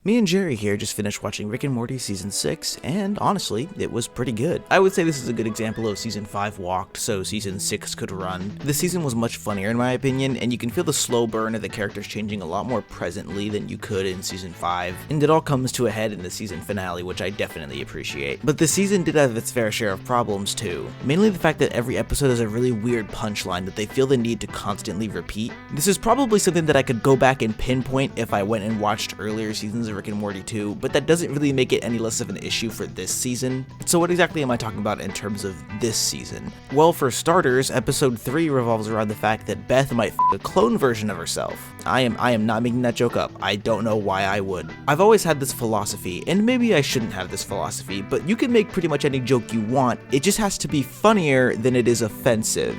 Me and Jerry here just finished watching Rick and Morty Season 6, and honestly, it was pretty good. I would say this is a good example of Season 5 walked so Season 6 could run. This season was much funnier in my opinion, and you can feel the slow burn of the characters changing a lot more presently than you could in Season 5, and it all comes to a head in the season finale, which I definitely appreciate. But the season did have its fair share of problems too, mainly the fact that every episode has a really weird punchline that they feel the need to constantly repeat. This is probably something that I could go back and pinpoint if I went and watched earlier seasons of Rick and Morty 2, but that doesn't really make it any less of an issue for this season. So what exactly am I talking about in terms of this season? Well, for starters, episode 3 revolves around the fact that Beth might f*** a clone version of herself. I am not making that joke up. I don't know why I would. I've always had this philosophy, and maybe I shouldn't have this philosophy, but you can make pretty much any joke you want. It just has to be funnier than it is offensive.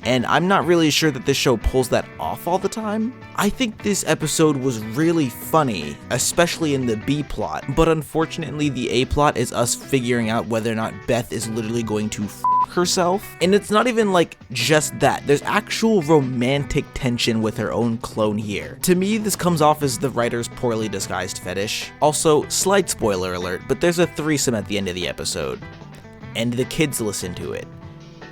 And I'm not really sure that this show pulls that off all the time. I think this episode was really funny, especially in the B plot, but unfortunately the A plot is us figuring out whether or not Beth is literally going to f*** herself. And it's not even like just that, there's actual romantic tension with her own clone here. To me, this comes off as the writer's poorly disguised fetish. Also, slight spoiler alert, but there's a threesome at the end of the episode, and the kids listen to it.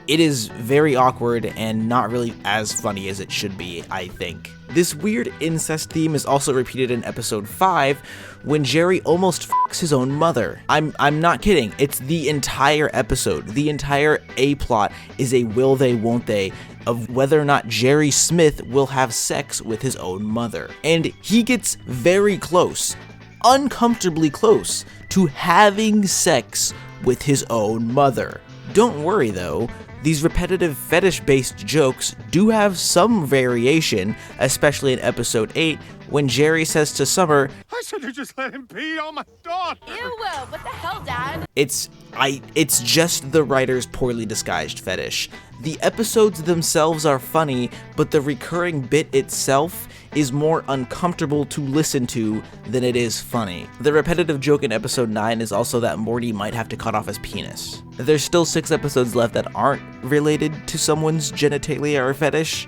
It is very awkward and not really as funny as it should be, I think. This weird incest theme is also repeated in episode 5 when Jerry almost fucks his own mother. I'm not kidding, it's the entire episode. The entire A plot is a will they won't they of whether or not Jerry Smith will have sex with his own mother. And he gets very close, uncomfortably close, to having sex with his own mother. Don't worry though, these repetitive fetish-based jokes do have some variation, especially in episode 8, when Jerry says to Summer, "I should have just let him pee on my daughter." Ew, what the hell, Dad? It's just the writer's poorly disguised fetish. The episodes themselves are funny, but the recurring bit itself is more uncomfortable to listen to than it is funny. The repetitive joke in episode 9 is also that Morty might have to cut off his penis. There's still 6 episodes left that aren't related to someone's genitalia or fetish,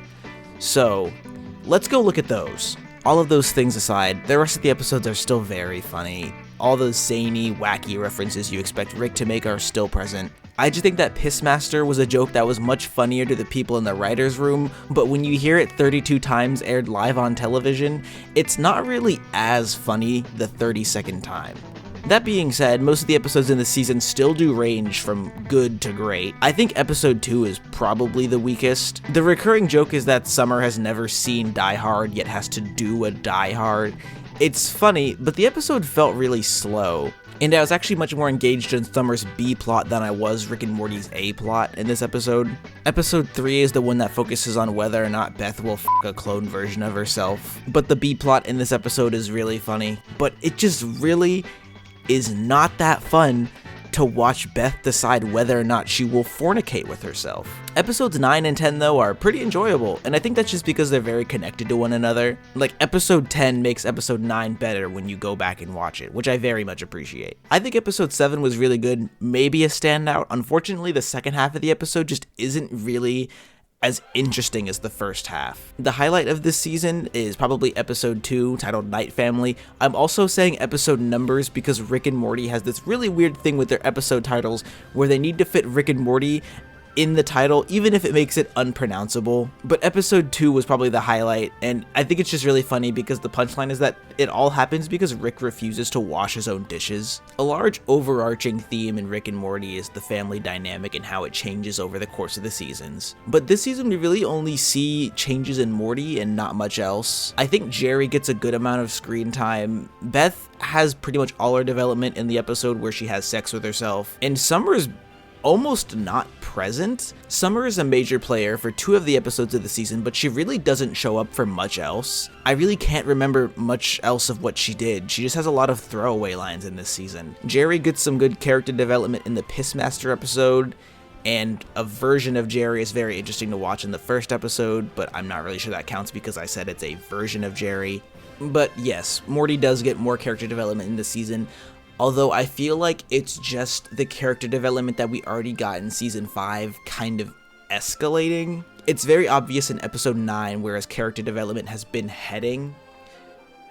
so let's go look at those. All of those things aside, the rest of the episodes are still very funny. All those zany, wacky references you expect Rick to make are still present. I just think that Pissmaster was a joke that was much funnier to the people in the writer's room, but when you hear it 32 times aired live on television, it's not really as funny the 32nd time. That being said, most of the episodes in the season still do range from good to great. I think episode 2 is probably the weakest. The recurring joke is that Summer has never seen Die Hard yet has to do a Die Hard. It's funny, but the episode felt really slow. And I was actually much more engaged in Summer's B plot than I was Rick and Morty's A plot in this episode. Episode 3 is the one that focuses on whether or not Beth will f*** a clone version of herself. But the B plot in this episode is really funny. But it just really is not that fun to watch Beth decide whether or not she will fornicate with herself. Episodes 9 and 10 though are pretty enjoyable, and I think that's just because they're very connected to one another. Like episode 10 makes episode 9 better when you go back and watch it, which I very much appreciate. I think episode 7 was really good, maybe a standout. Unfortunately, the second half of the episode just isn't really as interesting as the first half. The highlight of this season is probably episode 2, titled Night Family. I'm also saying episode numbers because Rick and Morty has this really weird thing with their episode titles where they need to fit Rick and Morty in the title, even if it makes it unpronounceable. But episode 2 was probably the highlight, and I think it's just really funny because the punchline is that it all happens because Rick refuses to wash his own dishes. A large overarching theme in Rick and Morty is the family dynamic and how it changes over the course of the seasons. But this season we really only see changes in Morty and not much else. I think Jerry gets a good amount of screen time. Beth has pretty much all her development in the episode where she has sex with herself, and Summer's almost not present. Summer is a major player for 2 of the episodes of the season, but she really doesn't show up for much else. I really can't remember much else of what she did. She just has a lot of throwaway lines in this season. Jerry gets some good character development in the Pissmaster episode, and a version of Jerry is very interesting to watch in the first episode, but I'm not really sure that counts because I said it's a version of Jerry. But yes, Morty does get more character development in this season, although I feel like it's just the character development that we already got in season 5 kind of escalating. It's very obvious in episode 9 where his character development has been heading,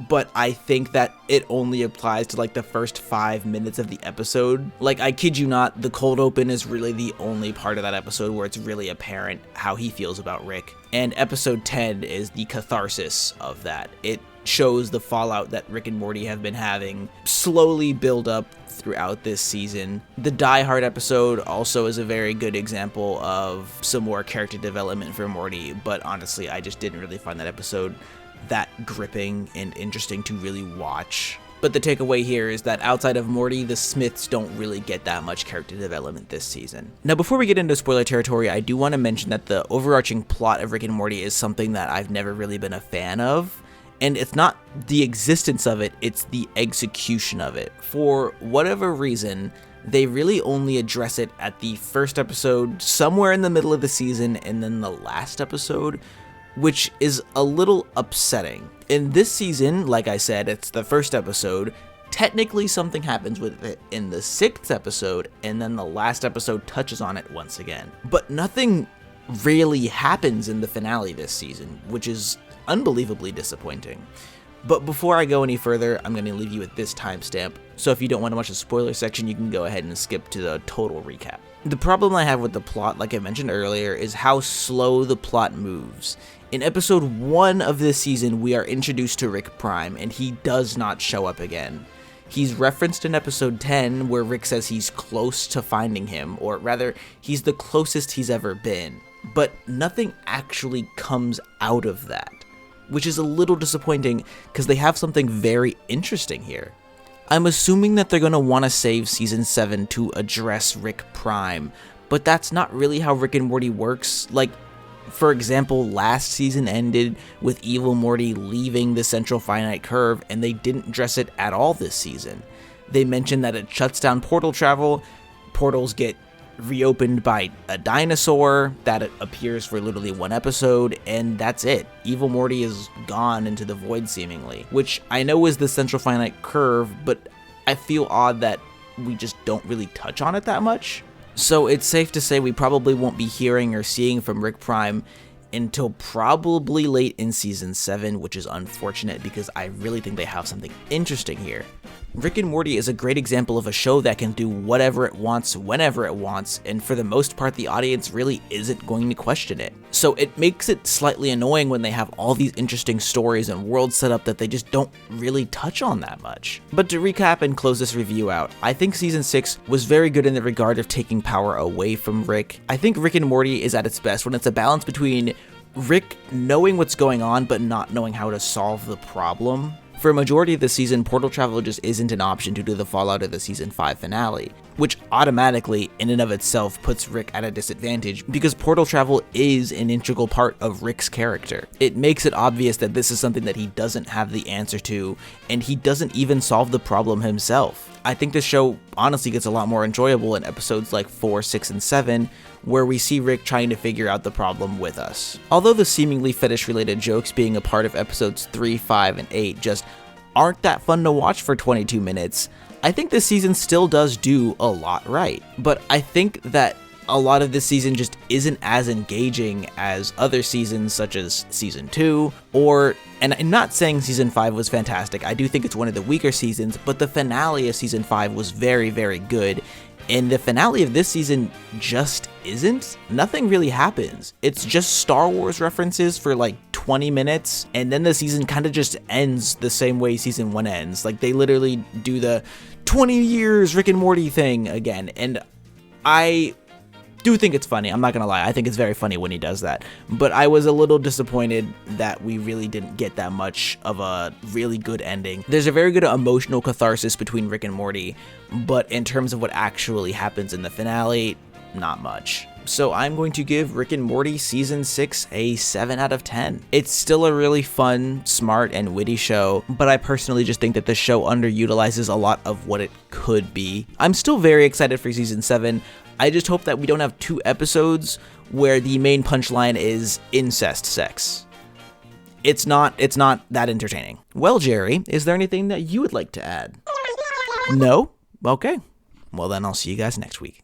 but I think that it only applies to like the first 5 minutes of the episode. Like, I kid you not, the cold open is really the only part of that episode where it's really apparent how he feels about Rick. And episode 10 is the catharsis of that. It shows the fallout that Rick and Morty have been having slowly build up throughout this season. The Die Hard episode also is a very good example of some more character development for Morty, but honestly, I just didn't really find that episode that gripping and interesting to really watch. But the takeaway here is that outside of Morty, the Smiths don't really get that much character development this season. Now, before we get into spoiler territory, I do want to mention that the overarching plot of Rick and Morty is something that I've never really been a fan of. And it's not the existence of it, it's the execution of it. For whatever reason, they really only address it at the first episode, somewhere in the middle of the season, and then the last episode, which is a little upsetting. In this season, like I said, it's the first episode. Technically, something happens with it in the 6th episode, and then the last episode touches on it once again. But nothing really happens in the finale this season, which is unbelievably disappointing. But before I go any further, I'm going to leave you with this timestamp, so if you don't want to watch the spoiler section, you can go ahead and skip to the total recap. The problem I have with the plot, like I mentioned earlier, is how slow the plot moves. In episode 1 of this season, we are introduced to Rick Prime, and he does not show up again. He's referenced in episode 10, where Rick says he's close to finding him, or rather, he's the closest he's ever been. But nothing actually comes out of that, which is a little disappointing because they have something very interesting here. I'm assuming that they're going to want to save season 7 to address Rick Prime, but that's not really how Rick and Morty works. Like, for example, last season ended with evil Morty leaving the central finite curve, and they didn't address it at all this season. They mentioned that it shuts down portal travel, portals get reopened by a dinosaur that appears for literally 1 episode, and that's it. Evil Morty is gone into the void seemingly, which I know is the central finite curve, but I feel odd that we just don't really touch on it that much. So it's safe to say we probably won't be hearing or seeing from Rick Prime until probably late in season 7, which is unfortunate because I really think they have something interesting here. Rick and Morty is a great example of a show that can do whatever it wants, whenever it wants, and for the most part, the audience really isn't going to question it. So it makes it slightly annoying when they have all these interesting stories and worlds set up that they just don't really touch on that much. But to recap and close this review out, I think season 6 was very good in the regard of taking power away from Rick. I think Rick and Morty is at its best when it's a balance between Rick knowing what's going on but not knowing how to solve the problem. For a majority of the season, portal travel just isn't an option due to the fallout of the season 5 finale, which automatically, in and of itself, puts Rick at a disadvantage because portal travel is an integral part of Rick's character. It makes it obvious that this is something that he doesn't have the answer to, and he doesn't even solve the problem himself. I think the show honestly gets a lot more enjoyable in episodes like 4, 6, and 7, where we see Rick trying to figure out the problem with us. Although the seemingly fetish-related jokes being a part of episodes 3, 5, and 8 just aren't that fun to watch for 22 minutes, I think this season still does do a lot right. But I think that a lot of this season just isn't as engaging as other seasons such as season 2 and I'm not saying season 5 was fantastic. I do think it's one of the weaker seasons, but the finale of season 5 was very, very good. And the finale of this season just isn't. Nothing really happens. It's just Star Wars references for like 20 minutes, and then the season kind of just ends the same way season 1 ends. Like, they literally do the 20 years Rick and Morty thing again, and I do think it's funny. I'm not gonna lie, I think it's very funny when he does that, but I was a little disappointed that we really didn't get that much of a really good ending. There's a very good emotional catharsis between Rick and Morty, but in terms of what actually happens in the finale, not much. So I'm going to give Rick and Morty season 6 a 7 out of 10. It's still a really fun, smart, and witty show, but I personally just think that the show underutilizes a lot of what it could be. I'm still very excited for season 7. I just hope that we don't have 2 episodes where the main punchline is incest sex. It's not that entertaining. Well, Jerry, is there anything that you would like to add? No? Okay. Well, then I'll see you guys next week.